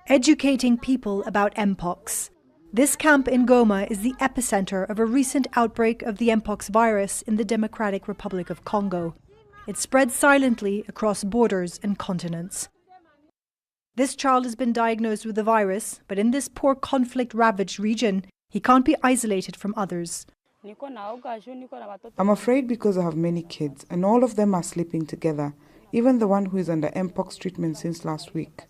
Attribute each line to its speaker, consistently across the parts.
Speaker 1: Educating people about MPOX. This camp in Goma is the epicenter of a recent outbreak of the MPOX virus in the Democratic Republic of Congo. It spread silently across borders and continents. This child has been diagnosed with the virus, but in this poor conflict-ravaged region, he can't be isolated from others.
Speaker 2: I'm afraid because I have many kids, and all of them are sleeping together, even the one who is under MPOX treatment since last week.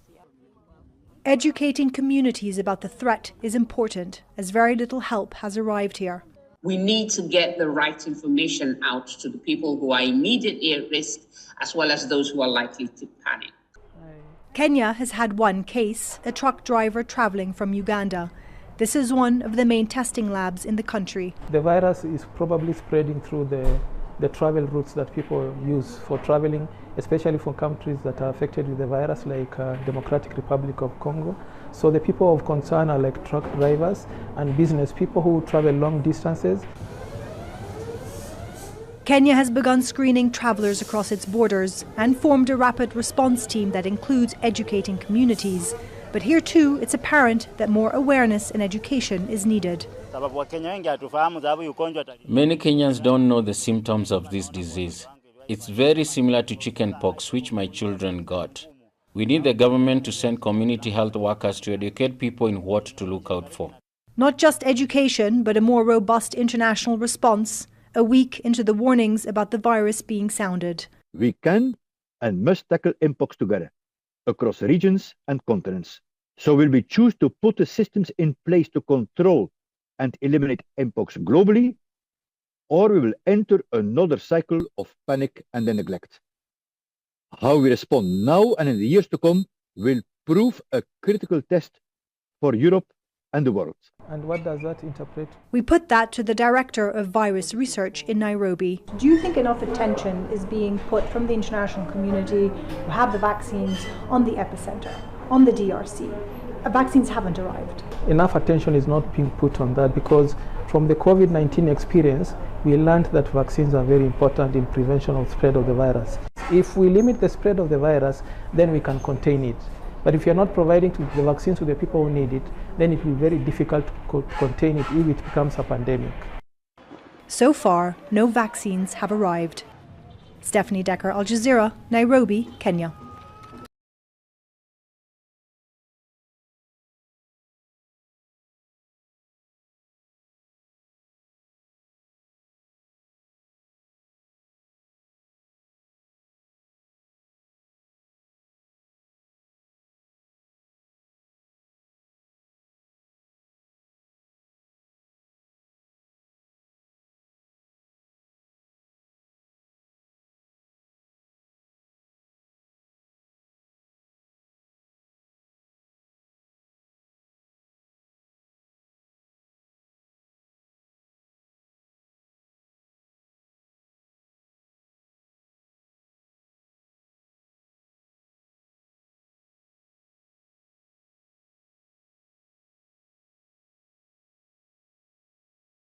Speaker 1: Educating communities about the threat is important, as very little help has arrived here.
Speaker 3: We need to get the right information out to the people who are immediately at risk, as well as those who are likely to panic.
Speaker 1: Kenya has had one case, a truck driver traveling from Uganda. This is one of the main testing labs in the country.
Speaker 4: The virus is probably spreading through the travel routes that people use for traveling, especially from countries that are affected with the virus, like Democratic Republic of Congo. So the people of concern are like truck drivers and business people who travel long distances.
Speaker 1: Kenya has begun screening travelers across its borders and formed a rapid response team that includes educating communities. But here too, it's apparent that more awareness and education is needed.
Speaker 5: Many Kenyans don't know the symptoms of this disease. It's very similar to chickenpox, which my children got. We need the government to send community health workers to educate people in what to look out for.
Speaker 1: Not just education, but a more robust international response, a week into the warnings about the virus being sounded.
Speaker 6: We can and must tackle MPOX together, across regions and continents. So will we choose to put the systems in place to control and eliminate MPOX globally, or we will enter another cycle of panic and neglect. How we respond now and in the years to come will prove a critical test for Europe and the world.
Speaker 4: And what does that interpret?
Speaker 1: We put that to the Director of Virus Research in Nairobi. Do you think enough attention is being put from the international community who have the vaccines on the epicenter, on the DRC? Vaccines haven't arrived.
Speaker 4: Enough attention is not being put on that because from the COVID-19 experience, we learned that vaccines are very important in prevention of spread of the virus. If we limit the spread of the virus, then we can contain it. But if you're not providing the vaccines to the people who need it, then it will be very difficult to contain it if it becomes a pandemic.
Speaker 1: So far, no vaccines have arrived. Stephanie Decker, Al Jazeera, Nairobi, Kenya.